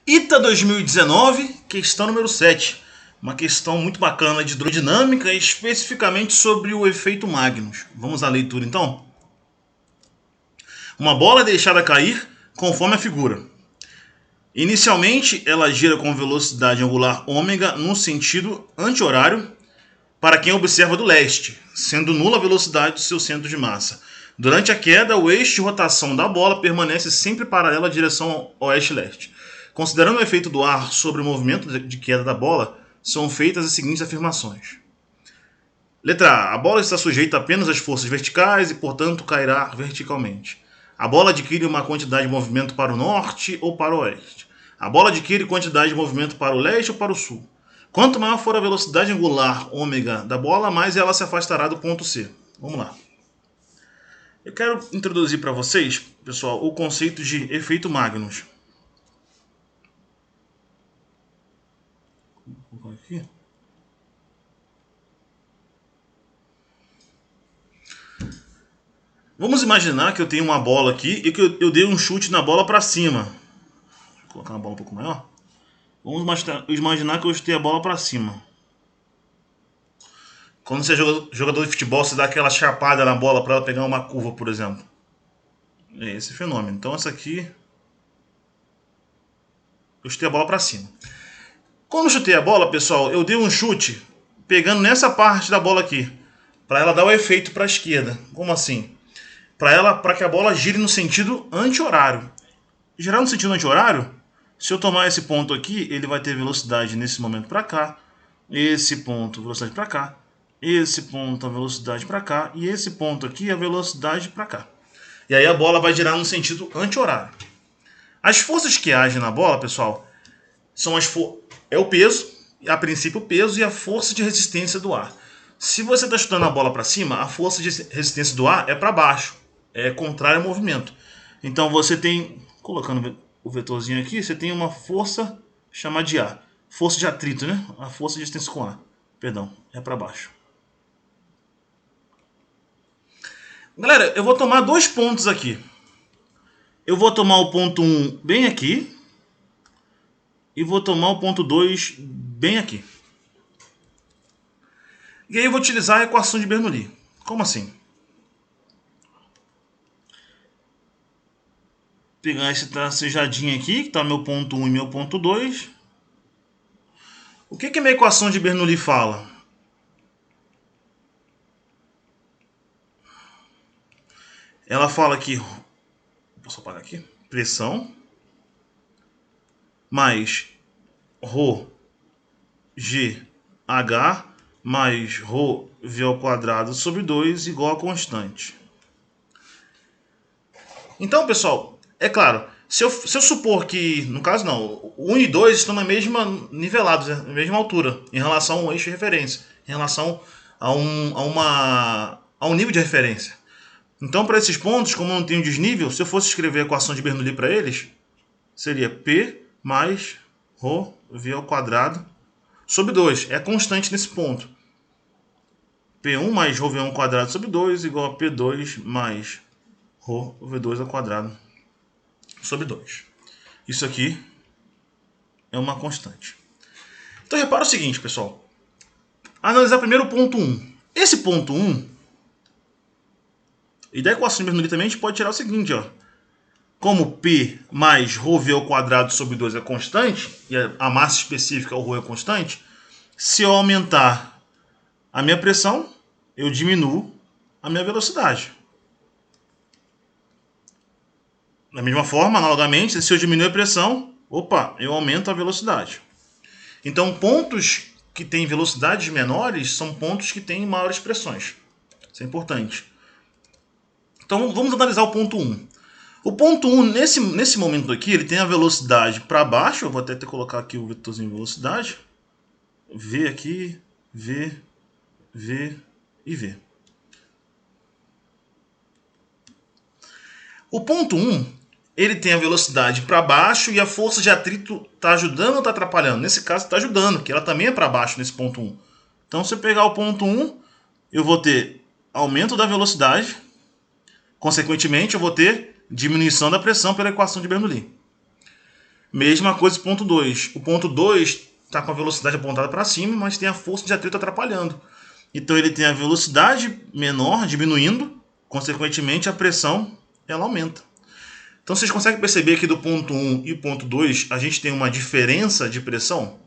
ITA 2019, questão número 7. Uma questão muito bacana de hidrodinâmica, especificamente sobre o efeito Magnus. Vamos à leitura então? Uma bola é deixada cair conforme a figura. Inicialmente, ela gira com velocidade angular ômega no sentido anti-horário para quem observa do leste, sendo nula a velocidade do seu centro de massa. Durante a queda, o eixo de rotação da bola permanece sempre paralelo à direção oeste-leste. Considerando o efeito do ar sobre o movimento de queda da bola, são feitas as seguintes afirmações. Letra A. A bola está sujeita apenas às forças verticais e, portanto, cairá verticalmente. A bola adquire uma quantidade de movimento para o norte ou para o oeste. A bola adquire quantidade de movimento para o leste ou para o sul. Quanto maior for a velocidade angular ômega da bola, mais ela se afastará do ponto C. Vamos lá. Eu quero introduzir para vocês, pessoal, o conceito de efeito Magnus. Vou colocar aqui. Vamos imaginar que eu tenho uma bola aqui e que eu dei um chute na bola para cima. Vou colocar uma bola um pouco maior. Vamos imaginar que eu chutei a bola para cima. Quando você é jogador de futebol, você dá aquela chapada na bola para ela pegar uma curva, por exemplo. É esse fenômeno. Então essa aqui, eu chutei a bola para cima. Quando eu chutei a bola, pessoal, eu dei um chute pegando nessa parte da bola aqui, para ela dar o efeito para a esquerda. Como assim? Para que a bola gire no sentido anti-horário. Girar no sentido anti-horário, se eu tomar esse ponto aqui, ele vai ter velocidade nesse momento para cá, esse ponto, velocidade para cá, esse ponto, a velocidade para cá, e esse ponto aqui, a velocidade para cá. E aí a bola vai girar no sentido anti-horário. As forças que agem na bola, pessoal, são é o peso, a princípio o peso e a força de resistência do ar. Se você está chutando a bola para cima, a força de resistência do ar é para baixo, é contrária ao movimento. Então você tem, colocando o vetorzinho aqui, você tem uma força chamada de ar. Força de atrito, né? A força de resistência com ar. Perdão, é para baixo. Galera, eu vou tomar dois pontos aqui. Eu vou tomar o ponto 1 bem aqui. E vou tomar o ponto 2 bem aqui. E aí eu vou utilizar a equação de Bernoulli. Como assim? Pegar esse tracejadinho aqui, que está meu ponto 1 e meu ponto 2. O que a minha equação de Bernoulli fala? Ela fala que, posso apagar aqui? Pressão mais ρ g h mais ρ v ao quadrado sobre 2 igual a constante. Então, pessoal, é claro, se eu supor que, no caso não, 1 e 2 estão na mesma nivelados, na mesma altura, em relação ao eixo de referência, em relação a um nível de referência. Então, para esses pontos, como eu não tenho desnível, se eu fosse escrever a equação de Bernoulli para eles, seria P mais ρ v ao quadrado sobre 2. É constante nesse ponto. P1 mais ρ v ao quadrado sobre 2 igual a P2 mais ρ v2 ao quadrado sobre 2. Isso aqui é uma constante. Então, repara o seguinte, pessoal. Analisar primeiro o ponto 1. Esse ponto 1, e da equação de Bernoulli também a gente pode tirar o seguinte, ó. Como P mais ρ v ao quadrado sobre 2 é constante, e a massa específica, o ρ, é constante, se eu aumentar a minha pressão, eu diminuo a minha velocidade. Da mesma forma, analogamente, se eu diminuir a pressão, eu aumento a velocidade. Então, pontos que têm velocidades menores são pontos que têm maiores pressões. Isso é importante. Então, vamos analisar o ponto 1. O ponto 1, nesse momento aqui, ele tem a velocidade para baixo. Eu vou até colocar aqui o vetorzinho de velocidade. V aqui, V, V e V. O ponto 1, ele tem a velocidade para baixo e a força de atrito está ajudando ou está atrapalhando? Nesse caso, está ajudando, que ela também é para baixo nesse ponto 1. Então, se eu pegar o ponto 1, eu vou ter aumento da velocidade. Consequentemente, eu vou ter diminuição da pressão pela equação de Bernoulli. Mesma coisa ponto 2. O ponto 2 está com a velocidade apontada para cima, mas tem a força de atrito atrapalhando. Então ele tem a velocidade menor diminuindo, consequentemente a pressão ela aumenta. Então vocês conseguem perceber que do ponto 1 e o ponto 2 a gente tem uma diferença de pressão?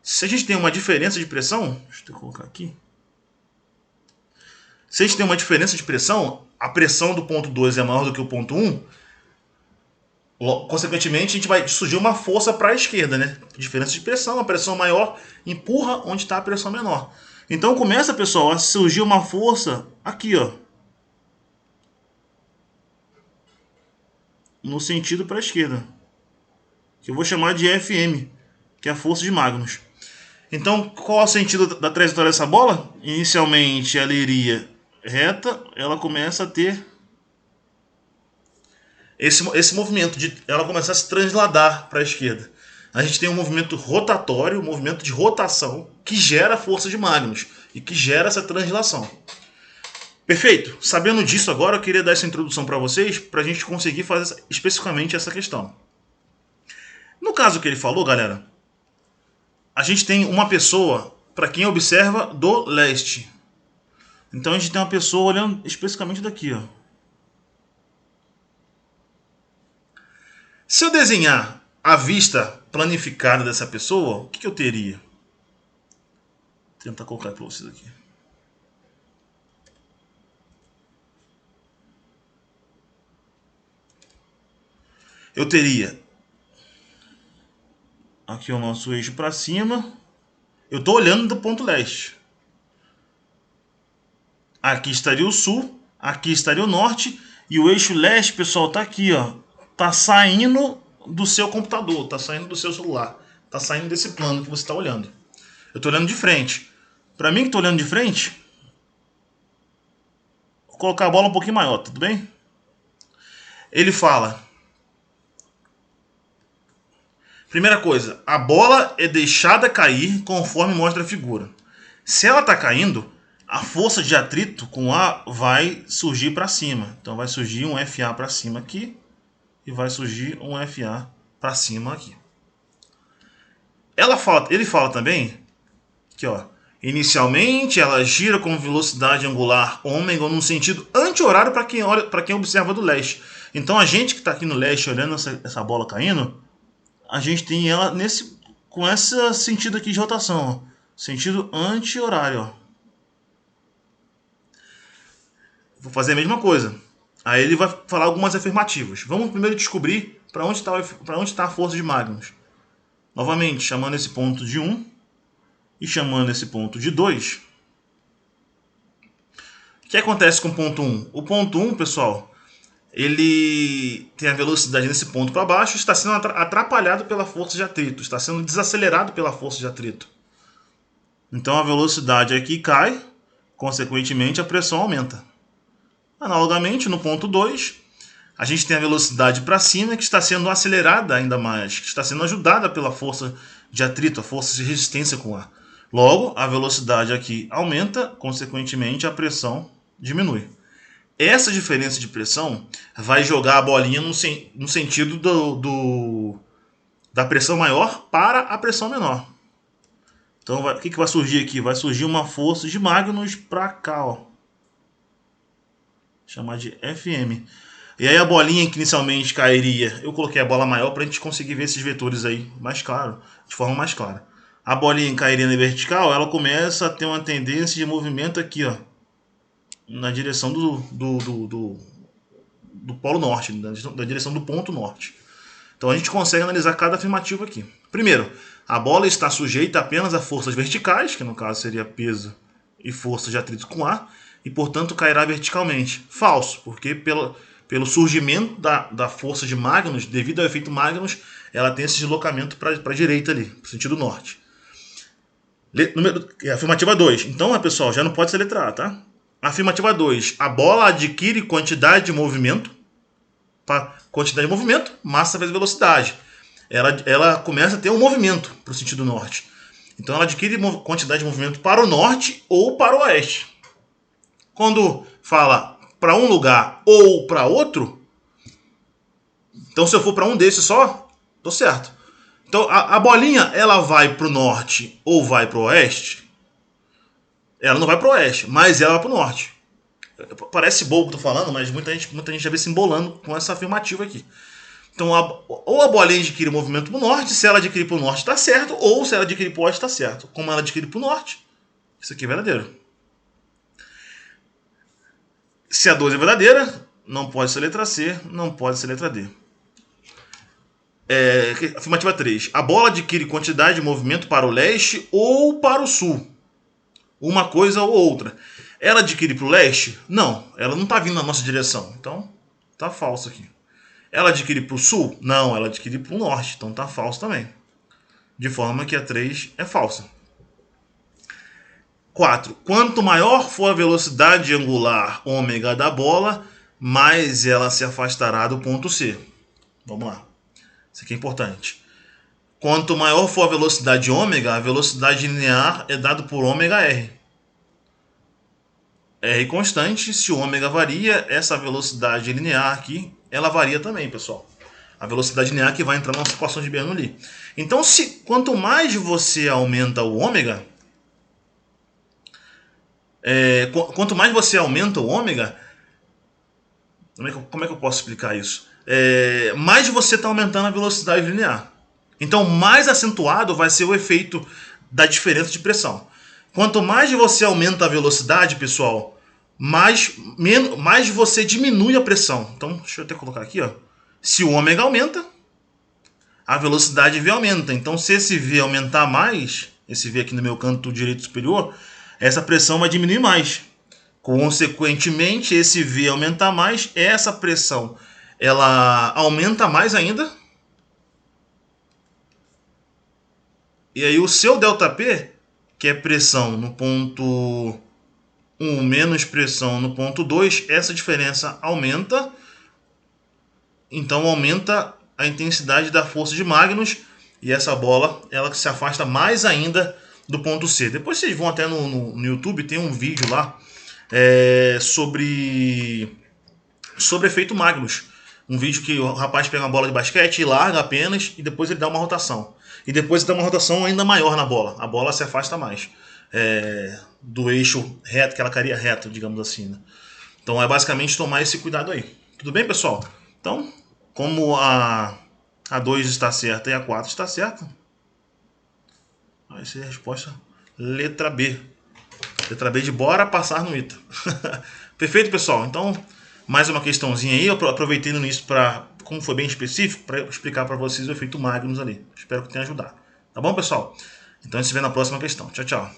Se a gente tem uma diferença de pressão, deixa eu colocar aqui. Se a gente tem uma diferença de pressão, a pressão do ponto 2 é maior do que o ponto 1, consequentemente a gente vai surgir uma força para a esquerda, né? Diferença de pressão, a pressão maior empurra onde está a pressão menor. Então começa, pessoal, a surgir uma força aqui, ó, no sentido para a esquerda, que eu vou chamar de FM, que é a força de Magnus. Então, qual é o sentido da trajetória dessa bola? Inicialmente ela iria reta, ela começa a ter esse movimento, de ela começar a se transladar para a esquerda. A gente tem um movimento rotatório, um movimento de rotação, que gera a força de Magnus e que gera essa translação. Perfeito? Sabendo disso agora, eu queria dar essa introdução para vocês, para a gente conseguir fazer especificamente essa questão. No caso que ele falou, galera, a gente tem uma pessoa, para quem observa, do leste. Então a gente tem uma pessoa olhando especificamente daqui, ó. Se eu desenhar a vista planificada dessa pessoa, o que eu teria? Vou tentar colocar para vocês aqui. Eu teria aqui o nosso eixo para cima. Eu estou olhando do ponto leste. Aqui estaria o sul, aqui estaria o norte, e o eixo leste, pessoal, está aqui, ó. Tá saindo do seu computador, tá saindo do seu celular, tá saindo desse plano que você está olhando. Eu estou olhando de frente. Para mim que estou olhando de frente, vou colocar a bola um pouquinho maior, tudo bem? Ele fala: primeira coisa, a bola é deixada cair conforme mostra a figura. Se ela está caindo, a força de atrito com A vai surgir para cima. Então vai surgir um FA para cima aqui e vai surgir um FA para cima aqui. Ele fala também que, ó, inicialmente ela gira com velocidade angular ômega no sentido anti-horário para quem observa do leste. Então a gente que está aqui no leste olhando essa bola caindo, a gente tem ela com esse sentido aqui de rotação, ó, sentido anti-horário, ó. Vou fazer a mesma coisa. Aí ele vai falar algumas afirmativas. Vamos primeiro descobrir para onde está a força de Magnus. Novamente, chamando esse ponto de 1 e chamando esse ponto de 2. O que acontece com o ponto 1? O ponto 1, pessoal, ele tem a velocidade nesse ponto para baixo, está sendo atrapalhado pela força de atrito, está sendo desacelerado pela força de atrito. Então a velocidade aqui cai, consequentemente a pressão aumenta. Analogamente, no ponto 2, a gente tem a velocidade para cima que está sendo acelerada ainda mais, que está sendo ajudada pela força de atrito, a força de resistência com o ar. Logo, a velocidade aqui aumenta, consequentemente a pressão diminui. Essa diferença de pressão vai jogar a bolinha no sentido da pressão maior para a pressão menor. Então, o que vai surgir aqui? Vai surgir uma força de Magnus para cá, ó. Chamar de FM. E aí a bolinha que inicialmente cairia, eu coloquei a bola maior para a gente conseguir ver esses vetores aí mais claro, de forma mais clara. A bolinha cairia na vertical, ela começa a ter uma tendência de movimento aqui, ó, na direção do polo norte, da direção do ponto norte. Então a gente consegue analisar cada afirmativo aqui. Primeiro, a bola está sujeita apenas a forças verticais, que no caso seria peso e força de atrito com ar, e portanto cairá verticalmente. Falso, porque pelo surgimento da força de Magnus, devido ao efeito Magnus, ela tem esse deslocamento para a direita ali, para o sentido norte. Afirmativa 2. Então, pessoal, já não pode ser letra A, tá? Afirmativa 2. A bola adquire quantidade de movimento. Quantidade de movimento, massa vezes velocidade. Ela começa a ter um movimento para o sentido norte. Então, ela adquire quantidade de movimento para o norte ou para o oeste. Quando fala para um lugar ou para outro, então se eu for para um desses só, Tô certo. Então a bolinha, ela vai pro norte ou vai pro oeste? Ela não vai pro oeste, mas ela vai pro norte. Parece bobo que eu tô falando, mas muita gente já vê se embolando com essa afirmativa aqui. Então, ou a bolinha adquire o movimento pro norte, se ela adquirir pro norte tá certo, ou se ela adquirir pro oeste tá certo. Como ela adquire pro norte, isso aqui é verdadeiro. Se a 2 é verdadeira, não pode ser letra C, não pode ser letra D. Afirmativa 3. A bola adquire quantidade de movimento para o leste ou para o sul. Uma coisa ou outra. Ela adquire para o leste? Não, ela não está vindo na nossa direção. Então, tá falso aqui. Ela adquire para o sul? Não, ela adquire para o norte. Então, tá falso também. De forma que a 3 é falsa. 4. Quanto maior for a velocidade angular ômega da bola, mais ela se afastará do ponto C. Vamos lá. Isso aqui é importante. Quanto maior for a velocidade ômega, a velocidade linear é dada por ômega R. R constante, se o ômega varia, essa velocidade linear aqui, ela varia também, pessoal. A velocidade linear que vai entrar na equação de Bernoulli. Então, quanto mais você aumenta o ômega, quanto mais você aumenta o ômega, como é que eu posso explicar isso? Mais você está aumentando a velocidade linear. Então, mais acentuado vai ser o efeito da diferença de pressão. Quanto mais você aumenta a velocidade, pessoal, mais você diminui a pressão. Então, deixa eu até colocar aqui, ó. Se o ômega aumenta, a velocidade V aumenta. Então, se esse V aumentar mais, esse V aqui no meu canto direito superior, essa pressão vai diminuir mais. Consequentemente, esse V aumentar mais, essa pressão ela aumenta mais ainda. E aí o seu ΔP, que é pressão no ponto 1 menos pressão no ponto 2, essa diferença aumenta. Então aumenta a intensidade da força de Magnus e essa bola ela se afasta mais ainda do ponto C. Depois vocês vão até no YouTube, tem um vídeo lá sobre efeito Magnus. Um vídeo que o rapaz pega uma bola de basquete e larga apenas e depois ele dá uma rotação. E depois ele dá uma rotação ainda maior na bola. A bola se afasta mais do eixo reto, que ela cairia reto, digamos assim. Né? Então é basicamente tomar esse cuidado aí. Tudo bem, pessoal? Então, como a 2 está certa e a 4 está certa, vai ser a resposta letra B. Letra B de bora passar no ITA. Perfeito, pessoal? Então, mais uma questãozinha aí. Eu aproveitei no início, como foi bem específico, para explicar para vocês o efeito Magnus ali. Espero que tenha ajudado. Tá bom, pessoal? Então, a gente se vê na próxima questão. Tchau, tchau.